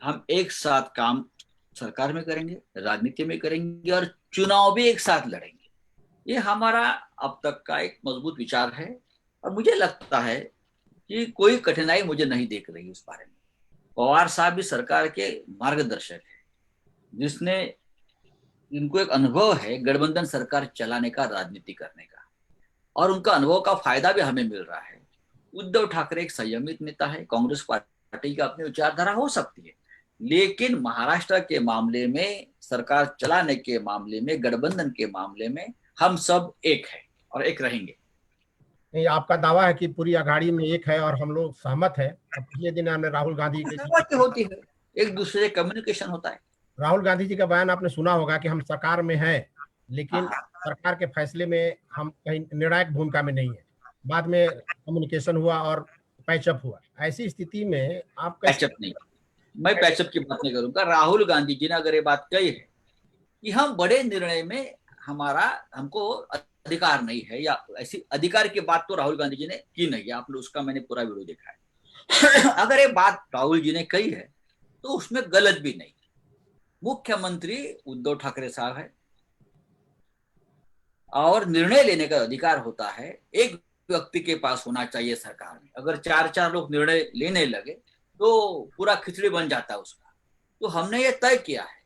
हम एक साथ काम सरकार में करेंगे, राजनीति में करेंगे और चुनाव भी एक साथ लड़ेंगे। ये हमारा अब तक का एक मजबूत विचार है और मुझे लगता है कि कोई कठिनाई मुझे नहीं देख रही उस बारे में। पवार साहब भी सरकार के मार्गदर्शक है, जिसने इनको एक अनुभव है गठबंधन सरकार चलाने का, राजनीति करने का, और उनका अनुभव का फायदा भी हमें मिल रहा है। उद्धव ठाकरे एक संयमित नेता है, कांग्रेस पार्टी की अपनी विचारधारा हो सकती है, लेकिन महाराष्ट्र के मामले में, सरकार चलाने के मामले में, गठबंधन के मामले में हम सब एक है और एक रहेंगे। नहीं, आपका दावा है कि पूरी अघाड़ी में एक है और हम लोग सहमत है। अब पिछले दिन हमने राहुल गांधी के होती है, एक दूसरे से कम्युनिकेशन होता है। राहुल गांधी जी का बयान आपने सुना होगा कि हम सरकार में हैं, लेकिन सरकार के फैसले में हम कहीं निर्णायक भूमिका में नहीं है। बाद में कम्युनिकेशन हुआ और पैचअप हुआ। ऐसी स्थिति में आप पैचअप नहीं, मैं पैचअप की बात नहीं करूंगा। राहुल गांधी जी ने अगर ये बात कही है कि हम बड़े निर्णय में हमको अधिकार नहीं है, या ऐसी अधिकार की बात तो राहुल गांधी जी ने की नहीं है। आप लोग उसका मैंने पूरा वीडियो देखा है। अगर ये बात राहुल जी ने कही है तो उसमें गलत भी नहीं। मुख्यमंत्री उद्धव ठाकरे साहब है और निर्णय लेने का अधिकार होता है एक व्यक्ति के पास होना चाहिए सरकार में। अगर 4 लोग निर्णय लेने लगे तो पूरा खिचड़ी बन जाता है उसका। तो हमने ये तय किया है,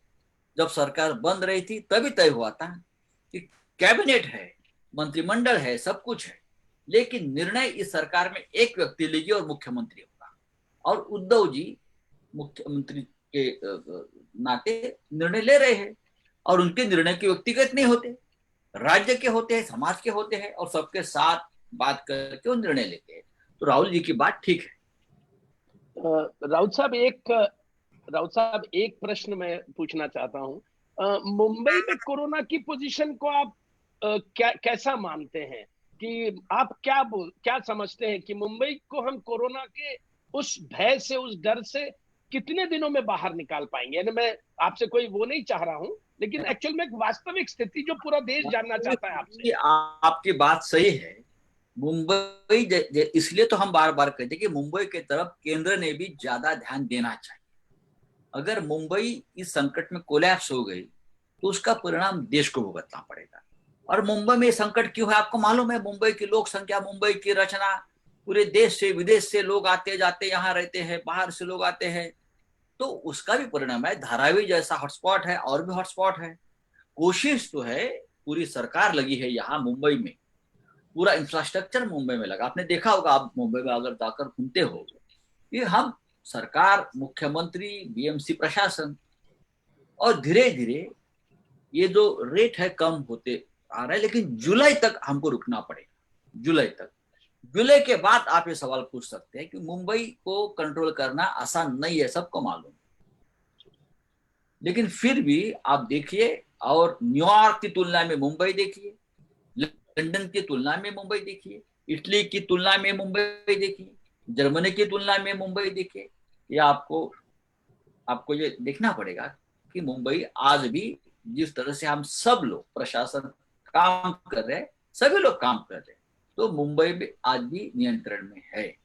जब सरकार बन रही थी तभी तय हुआ था कि कैबिनेट है, मंत्रिमंडल है, सब कुछ है, लेकिन निर्णय इस सरकार में एक व्यक्ति लेगी और मुख्यमंत्री होगा। और उद्धव जी मुख्यमंत्री के नाते निर्णय ले रहे हैं और उनके निर्णय के व्यक्तिगत नहीं होते, राज्य के होते हैं, समाज के होते हैं और सबके साथ बात करके वो निर्णय लेते हैं। तो राहुल जी की बात ठीक है। राउत साहब एक प्रश्न मैं पूछना चाहता हूं। मुंबई में कोरोना की पोजीशन को आप कैसा मानते हैं कि आप क्या समझते हैं कि मुंबई को हम कोरोना के उस भय से, उस डर से कितने दिनों में बाहर निकाल पाएंगे? यानी मैं आपसे कोई वो नहीं चाह रहा हूं, लेकिन एक्चुअल में एक वास्तविक स्थिति जो पूरा देश जानना चाहता है आपसे। आपकी बात सही है। मुंबई इसलिए तो हम बार बार कहते हैं कि मुंबई की तरफ केंद्र ने भी ज्यादा ध्यान देना चाहिए। अगर मुंबई इस संकट में कोलैप्स हो गई तो उसका परिणाम देश को भुगतना पड़ेगा। और मुंबई में संकट क्यों है आपको मालूम है? मुंबई की लोक संख्या, मुंबई की रचना, पूरे देश से विदेश से लोग आते जाते यहाँ रहते हैं, बाहर से लोग आते हैं, तो उसका भी परिणाम है। धारावी जैसा हॉटस्पॉट है और भी हॉटस्पॉट है। कोशिश तो है पूरी सरकार लगी है यहाँ मुंबई में, पूरा इंफ्रास्ट्रक्चर मुंबई में लगा। आपने देखा होगा, आप मुंबई में अगर जाकर घूमते हो, ये हम सरकार, मुख्यमंत्री, बीएमसी प्रशासन, और धीरे धीरे ये जो रेट है कम होते आ रहा है, लेकिन जुलाई तक हमको रुकना पड़ेगा। जुलाई तक, जुलाई के बाद आप ये सवाल पूछ सकते हैं कि मुंबई को कंट्रोल करना आसान नहीं है, सबको मालूम। लेकिन फिर भी आप देखिए, और न्यूयॉर्क की तुलना में मुंबई देखिए, लंदन की तुलना में मुंबई देखिए, इटली की तुलना में मुंबई देखिए, जर्मनी की तुलना में मुंबई देखिए। ये आपको ये देखना पड़ेगा कि मुंबई आज भी जिस तरह से हम सब लोग प्रशासन काम कर रहे हैं, सभी लोग काम कर रहे हैं, तो मुंबई में आज भी नियंत्रण में है।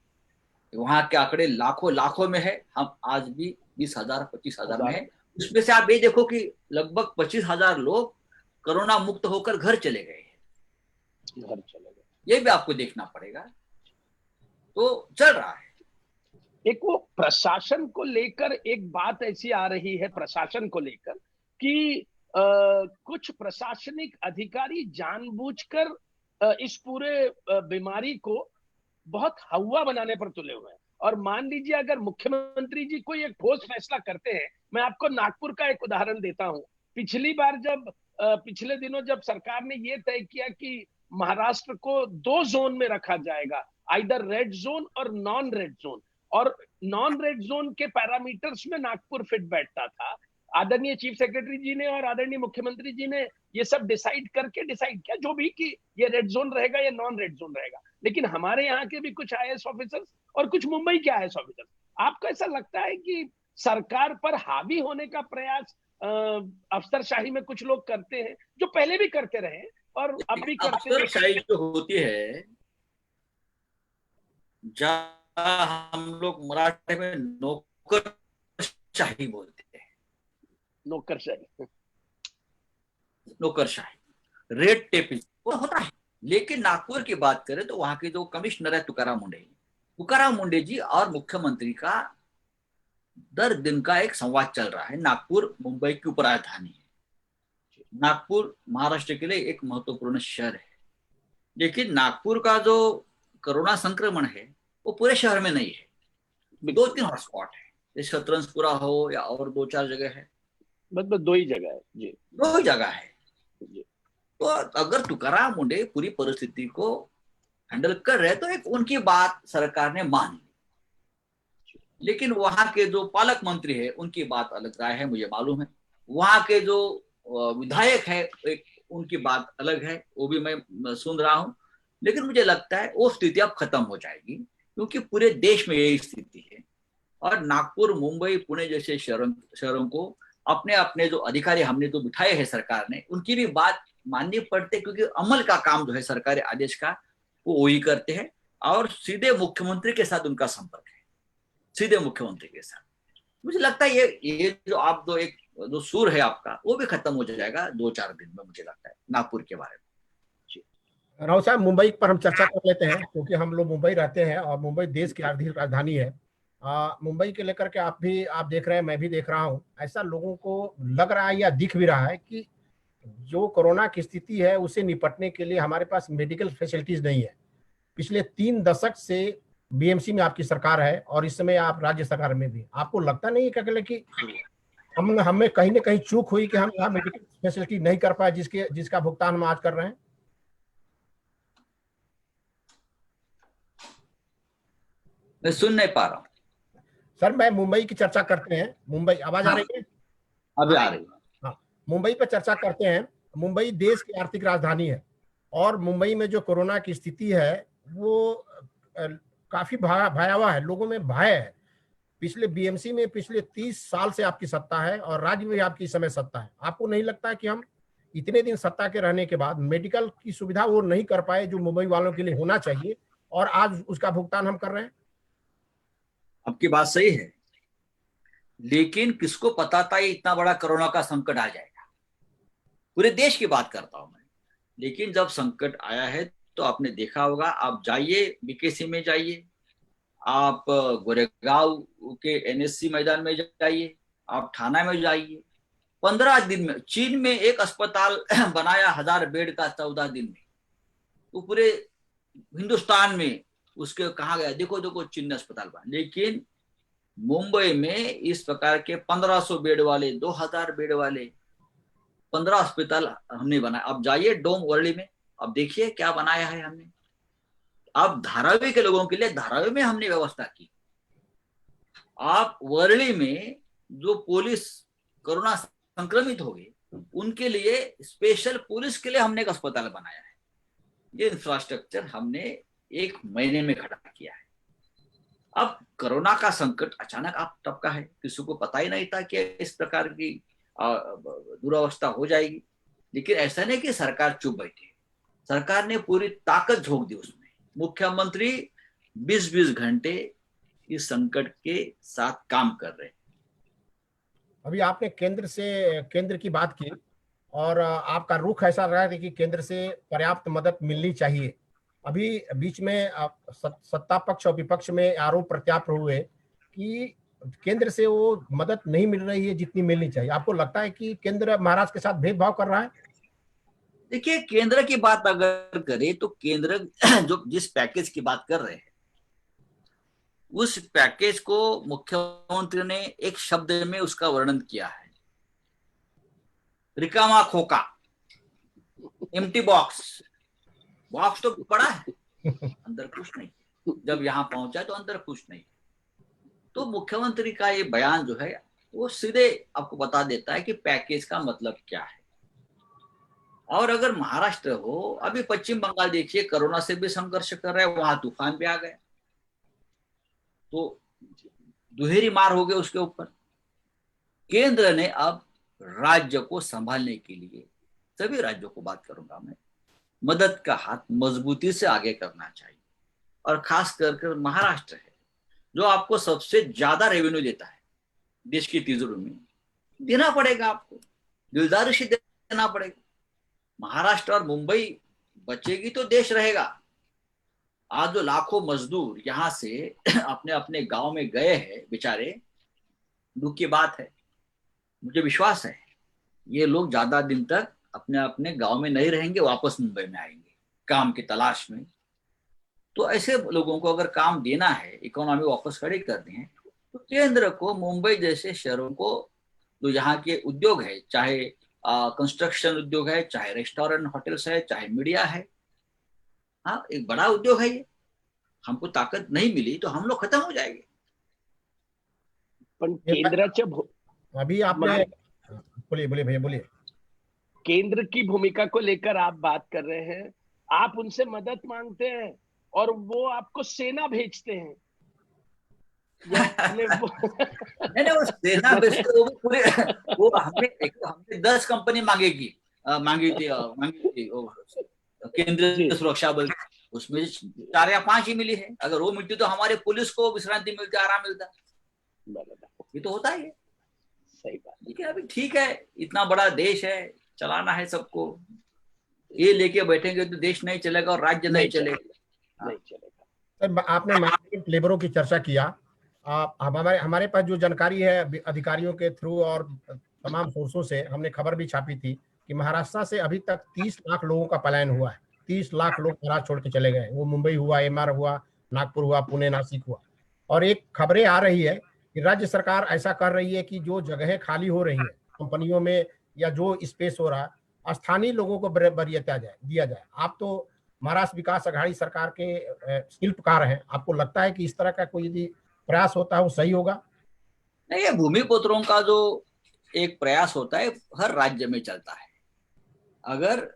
वहां के आंकड़े लाखों लाखों में है, हम आज भी 20,000 25,000 में है। उसमें से आप ये देखो कि लगभग 25,000 लोग कोरोना मुक्त होकर घर चले गए हैं। ये भी आपको देखना पड़ेगा। तो चल रहा है। एक वो प्रशासन को लेकर एक बात ऐसी आ रही है, प्रशासन को लेकर कि कुछ प्रशासनिक अधिकारी जानबूझकर इस पूरे बीमारी को बहुत हवा बनाने पर तुले हुए हैं। और मान लीजिए अगर मुख्यमंत्री जी कोई एक ठोस फैसला करते हैं, मैं आपको नागपुर का एक उदाहरण देता हूं। पिछली बार जब पिछले दिनों जब सरकार ने ये तय किया कि महाराष्ट्र को 2 जोन में रखा जाएगा, आइदर रेड जोन और नॉन रेड जोन, और नॉन रेड जोन के पैरामीटर्स में नागपुर फिट बैठता था। आदरणीय चीफ सेक्रेटरी जी ने और आदरणीय मुख्यमंत्री जी ने ये सब डिसाइड किया जो भी कि ये रेड जोन रहेगा या नॉन रेड जोन रहेगा। लेकिन हमारे यहाँ के भी कुछ आईएएस ऑफिसर्स और कुछ मुंबई के आईएएस ऑफिसर्स, आपको ऐसा लगता है कि सरकार पर हावी होने का प्रयास अफसरशाही में कुछ लोग करते हैं, जो पहले भी करते रहे और अब भी करते हैं? अफसरशाही जो होती है, जहाँ हम लोग मराठी में नौकरशाही बोलते हैं, नौकरशाही, रेड टेप वो होता है। लेकिन नागपुर की बात करें तो वहां के जो कमिश्नर है तुकाराम मुंडे जी और मुख्यमंत्री का दर दिन का एक संवाद चल रहा है। नागपुर मुंबई की उपराजधानी है, नागपुर महाराष्ट्र के लिए एक महत्वपूर्ण शहर है, लेकिन नागपुर का जो कोरोना संक्रमण है वो पूरे शहर में नहीं है। 2-3 हॉटस्पॉट है, जैसे शतरंजपुरा हो या और 2-4 जगह है, बस 2 ही जगह है जी, 2 ही जगह है। तो अगर तुकाराम मुंडे पूरी परिस्थिति को हैंडल कर रहे तो एक उनकी बात सरकार ने मान ली। लेकिन वहां के जो पालक मंत्री है उनकी बात अलग राय है, मुझे मालूम है। वहां के जो विधायक है एक उनकी बात अलग है, वो भी मैं सुन रहा हूं। लेकिन मुझे लगता है वो स्थिति अब खत्म हो जाएगी, क्योंकि पूरे देश में यही स्थिति है। और नागपुर, मुंबई, पुणे जैसे शहरों को अपने अपने जो अधिकारी हमने जो बिठाए हैं सरकार ने, उनकी भी बात माननी पड़ती है, क्योंकि अमल का काम जो है सरकारी आदेश का वो वही करते हैं। और सीधे मुख्यमंत्री के साथ उनका संपर्क है, सीधे मुख्यमंत्री के साथ। मुझे लगता है ये जो आप जो सुर है आपका, वो भी खत्म हो जाएगा 2-4 दिन में, मुझे लगता है नागपुर के बारे में। राव साहब, मुंबई पर हम चर्चा कर लेते हैं, क्योंकि हम लोग मुंबई रहते हैं और मुंबई देश की आर्थिक राजधानी है। मुंबई के लेकर के आप देख रहे हैं, मैं भी देख रहा हूं। ऐसा लोगों को लग रहा है या दिख भी रहा है कि जो कोरोना की स्थिति है उसे निपटने के लिए हमारे पास मेडिकल फैसिलिटीज नहीं है। पिछले 3 दशक से बीएमसी में आपकी सरकार है और इस समय आप राज्य सरकार में भी। आपको लगता नहीं है कि हमें कहीं ना कहीं चूक हुई कि हम यहाँ मेडिकल फैसिलिटी नहीं कर पाए, जिसका भुगतान हम आज कर रहे हैं? मैं सुन नहीं पा रहा हूँ सर। मैं मुंबई की चर्चा करते हैं। मुंबई, आवाज आ रही है? अभी आ रही है। हाँ, मुंबई पर चर्चा करते हैं। मुंबई देश की आर्थिक राजधानी है और मुंबई में जो कोरोना की स्थिति है वो काफी भयावह है। लोगों में भय है। पिछले बीएमसी में पिछले 30 साल से आपकी सत्ता है और राज्य में आपकी समय सत्ता है। आपको नहीं लगता कि हम इतने दिन सत्ता के रहने के बाद मेडिकल की सुविधा वो नहीं कर पाए जो मुंबई वालों के लिए होना चाहिए, और आज उसका भुगतान हम कर रहे हैं? आपकी बात सही है, लेकिन किसको पता था ये इतना बड़ा कोरोना का संकट आ जाएगा? पूरे देश की बात करता हूं मैं। लेकिन जब संकट आया है तो आपने देखा होगा, आप जाइए बीकेसी में जाइए, आप गोरेगांव के एनएससी मैदान में जाइए, आप थाना में जाइए, 15 दिन में चीन में एक अस्पताल बनाया 1000 बेड का 14 दिन में, तो पूरे हिंदुस्तान में उसके कहा गया देखो देखो चीन ने अस्पताल बना। लेकिन मुंबई में इस प्रकार के 1500 बेड वाले 2000 बेड वाले 15 अस्पताल हमने बनाया। अब जाइए डोम वर्ली में, अब देखिए क्या बनाया है हमने। अब धारावी के लोगों के लिए धारावी में हमने व्यवस्था की। आप वर्ली में जो पुलिस कोरोना संक्रमित हो गए उनके लिए स्पेशल पुलिस के लिए हमने एक अस्पताल बनाया है। ये इंफ्रास्ट्रक्चर हमने 1 महीने में खड़ा किया है। अब कोरोना का संकट अचानक आप टपका है, किसी को पता ही नहीं था कि इस प्रकार की दुरावस्था हो जाएगी। लेकिन ऐसा नहीं कि सरकार चुप बैठी, सरकार ने पूरी ताकत झोंक दी उसमें। मुख्यमंत्री 20-20 घंटे इस संकट के साथ काम कर रहे हैं। अभी आपने केंद्र की बात की और आपका रुख ऐसा रहा है कि केंद्र से पर्याप्त मदद मिलनी चाहिए। अभी बीच में सत्ता पक्ष और विपक्ष में आरोप प्रत्यारोप हुए कि केंद्र से वो मदद नहीं मिल रही है जितनी मिलनी चाहिए। आपको लगता है कि केंद्र महाराष्ट्र के साथ भेदभाव कर रहा है? देखिए, केंद्र की बात अगर करें तो केंद्र जो जिस पैकेज की बात कर रहे हैं उस पैकेज को मुख्यमंत्री ने एक शब्द में उसका वर्णन किया है, रिकामा खोका, एम्प्टी बॉक्स। बॉक्स तो बड़ा है, अंदर कुछ नहीं। जब यहां पहुंचा तो अंदर कुछ नहीं। तो मुख्यमंत्री का ये बयान जो है वो सीधे आपको बता देता है कि पैकेज का मतलब क्या है। और अगर महाराष्ट्र हो, अभी पश्चिम बंगाल देखिए कोरोना से भी संघर्ष कर रहा है, वहां तूफान भी आ गया तो दुहेरी मार हो गए उसके ऊपर। केंद्र ने अब राज्य को संभालने के लिए, सभी राज्यों को बात करूंगा मैं, मदद का हाथ मजबूती से आगे करना चाहिए। और खास करके महाराष्ट्र है जो आपको सबसे ज्यादा रेवेन्यू देता है देश की तिजोरी में, देना पड़ेगा आपको, दिलदारी से देना पड़ेगा। महाराष्ट्र और मुंबई बचेगी तो देश रहेगा। आज जो लाखों मजदूर यहां से अपने अपने गांव में गए हैं बेचारे, दुख की बात है। मुझे विश्वास है ये लोग ज्यादा दिन तक अपने अपने गांव में नहीं रहेंगे, वापस मुंबई में आएंगे काम की तलाश में। तो ऐसे लोगों को अगर काम देना है, इकोनॉमी वापस खड़ी करनी है, तो केंद्र को मुंबई जैसे शहरों को जो यहाँ के उद्योग है, चाहे कंस्ट्रक्शन उद्योग है, चाहे रेस्टोरेंट होटल्स है, चाहे मीडिया है, हाँ एक बड़ा उद्योग है ये। हमको ताकत नहीं मिली तो हम लोग खत्म हो जाएंगे। पण केंद्राच्या अभी आपने बोलिए भैया बोलिए। केंद्र की भूमिका को लेकर आप बात कर रहे हैं, आप उनसे मदद मांगते हैं और वो आपको सेना भेजते हैं। नहीं वो सेना भेजते, वो पूरे वो हमने 10 कंपनी मांगी थी केंद्रीय सुरक्षा बल, उसमें 4 या 5 ही मिली है। अगर वो मिलती तो हमारे पुलिस को विश्रांति मिलती, आराम मिलता। ये तो होता ही है। सही बात। लेकिन अभी ठीक है, इतना बड़ा देश है, चलाना है सबको। ये लेके बैठेंगे तो देश नहीं चलेगा और राज्य नहीं चलेगा। आपने माइग्रेंट लेबरों की चर्चा किया। हमारे पास जो जानकारी है अधिकारियों के थ्रू और तमाम सोर्सों से हमने खबर भी छापी थी कि महाराष्ट्र से अभी तक 30 लाख लोगों का पलायन हुआ है। 30 लाख लोग महाराष्ट्र छोड़ के चले गए। वो मुंबई हुआ, एमआर हुआ, नागपुर हुआ, पुणे, नासिक हुआ। और एक खबरें आ रही है कि राज्य सरकार ऐसा कर रही है कि जो जगहें खाली हो रही है कंपनियों में या जो स्पेस हो रहा है, स्थानीय लोगों को वरीयता दिया जाए। आप तो महाराष्ट्र विकास अघाड़ी सरकार के शिल्पकार हैं, आपको लगता है कि इस तरह का कोई यदि प्रयास होता है वो सही होगा? नहीं, ये भूमिपुत्रों का जो एक प्रयास होता है हर राज्य में चलता है। अगर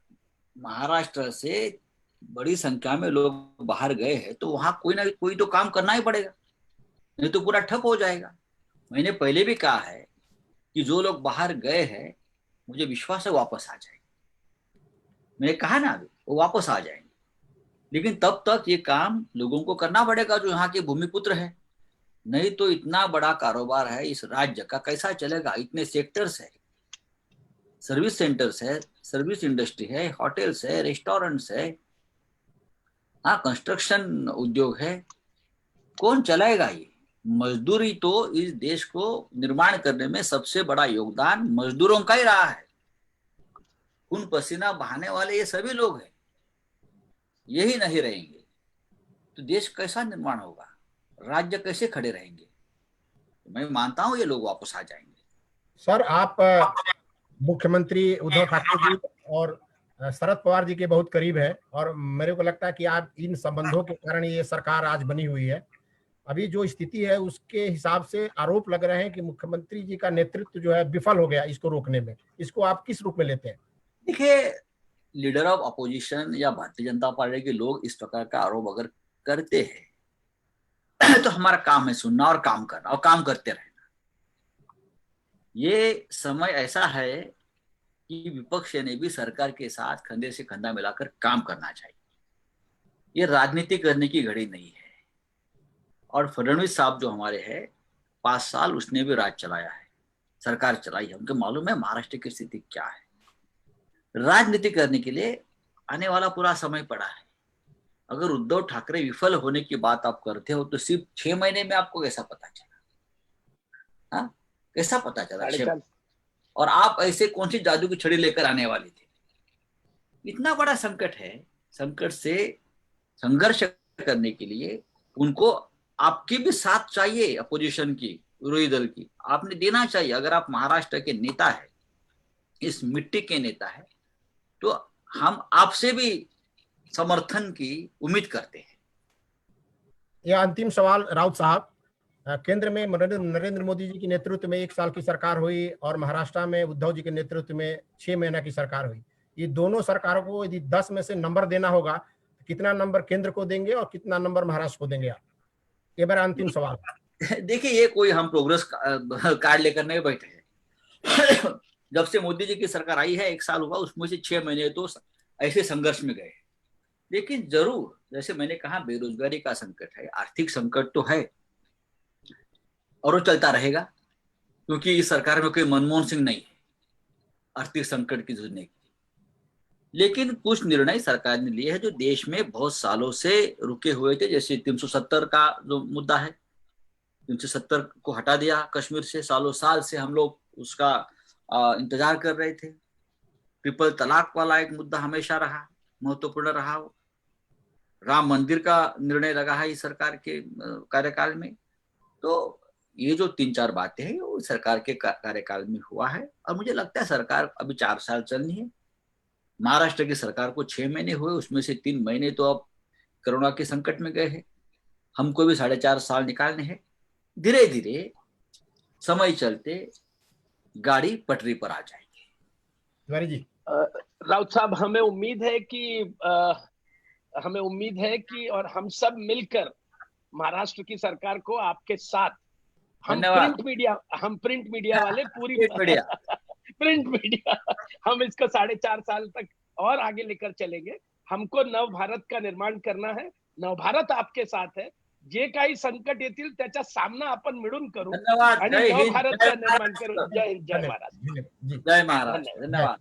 महाराष्ट्र से बड़ी संख्या में लोग बाहर गए हैं तो वहां कोई ना कोई तो काम करना ही पड़ेगा, नहीं तो पूरा ठप हो जाएगा। मैंने पहले भी कहा है कि जो लोग बाहर गए हैं मुझे विश्वास है वापस आ जाएंगे। मैंने कहा ना अभी वो वापस आ जाएंगे, लेकिन तब तक ये काम लोगों को करना पड़ेगा जो यहाँ के भूमिपुत्र है। नहीं तो इतना बड़ा कारोबार है इस राज्य का, कैसा चलेगा? इतने सेक्टर्स है, सर्विस सेंटर्स है, सर्विस इंडस्ट्री है, होटल्स है, रेस्टोरेंट्स है, हाँ कंस्ट्रक्शन उद्योग है, कौन चलाएगा ये? मजदूरी तो इस देश को निर्माण करने में सबसे बड़ा योगदान मजदूरों का ही रहा है। खून पसीना बहाने वाले ये सभी लोग हैं। यही नहीं रहेंगे तो देश कैसा निर्माण होगा, राज्य कैसे खड़े रहेंगे। मैं मानता हूं ये लोग वापस आ जाएंगे। सर, आप मुख्यमंत्री उद्धव ठाकरे जी और शरद पवार जी के बहुत करीब है, और मेरे को लगता है कि आप इन संबंधों के कारण ये सरकार आज बनी हुई है। अभी जो स्थिति है उसके हिसाब से आरोप लग रहे हैं कि मुख्यमंत्री जी का नेतृत्व जो है विफल हो गया इसको रोकने में। इसको आप किस रूप में लेते हैं? देखिए, लीडर ऑफ अपोजिशन या भारतीय जनता पार्टी के लोग इस प्रकार का आरोप अगर करते हैं तो हमारा काम है सुनना और काम करना और काम करते रहना। ये समय ऐसा है कि विपक्ष ने भी सरकार के साथ कंधे से कंधा मिलाकर काम करना चाहिए। ये राजनीति करने की घड़ी नहीं है। और फडणवीस साहब जो हमारे हैं 5 साल उसने भी राज चलाया है, सरकार चलाई है, उनको मालूम है महाराष्ट्र की स्थिति क्या है। राजनीति करने के लिए आने वाला पूरा समय पड़ा है। अगर उद्धव ठाकरे विफल होने की बात आप करते हो तो सिर्फ 6 महीने में आपको कैसा पता चला? हाँ, कैसा पता चला? और आप ऐसे कौन सी जादू की छड़ी लेकर आने वाले थे? इतना बड़ा संकट है। संकट से संघर्ष करने के लिए उनको आपकी भी साथ चाहिए, अपोजिशन की, विरोधी दल की आपने देना चाहिए। अगर आप महाराष्ट्र के नेता है, इस मिट्टी के नेता है, तो हम आपसे भी समर्थन की उम्मीद करते हैं। यह अंतिम सवाल राउत साहब, केंद्र में नरेंद्र मोदी जी के नेतृत्व में 1 साल की सरकार हुई और महाराष्ट्र में उद्धव जी के नेतृत्व में 6 महीना की सरकार हुई। ये दोनों सरकारों को यदि 10 में से नंबर देना होगा तो कितना नंबर केंद्र को देंगे और कितना नंबर महाराष्ट्र को देंगे आप? ये मेरा अंतिम सवाल। देखिए, ये कोई हम प्रोग्रेस कार्ड लेकर नहीं बैठे हैं। जब से मोदी जी की सरकार आई है 1 साल हुआ, उसमें से 6 महीने तो ऐसे संघर्ष में गए। लेकिन जरूर, जैसे मैंने कहा, बेरोजगारी का संकट है, आर्थिक संकट तो है और वो चलता रहेगा, क्योंकि इस सरकार में कोई मनमोहन सिंह नहीं है आर्थिक संकट की जूझने की। लेकिन कुछ निर्णय सरकार ने लिए हैं जो देश में बहुत सालों से रुके हुए थे, जैसे 370 का जो मुद्दा है, 370 को हटा दिया कश्मीर से। सालों साल से हम लोग उसका इंतजार कर रहे थे। ट्रिपल तलाक वाला एक मुद्दा हमेशा रहा, महत्वपूर्ण रहा। हो राम मंदिर का निर्णय लगा है इस सरकार के कार्यकाल में। तो ये जो 3-4 बातें हैं वो सरकार के कार्यकाल में हुआ है, और मुझे लगता है सरकार अभी 4 साल चलनी है। महाराष्ट्र की सरकार को 6 महीने हुए, उसमें से 3 महीने तो अब कोरोना के संकट में गए हैं। हमको भी 4.5 साल निकालने हैं। धीरे धीरे समय चलते गाड़ी पटरी पर आ जाएगी। तिवारी जी। राउत साहब, हमें उम्मीद है कि और हम सब मिलकर महाराष्ट्र की सरकार को आपके साथ, हम प्रिंट मीडिया वाले पूरी प्रिंट मीडिया हम इसको 4.5 साल तक और आगे लेकर चलेंगे। हमको नव भारत का निर्माण करना है। नव भारत आपके साथ है। जे काही संकट येतील त्याचा सामना आपण मिळून करू आणि नव भारतचं निर्माण करू। जय हिंद, जय महाराष्ट्र। जय महाराष्ट्र। धन्यवाद।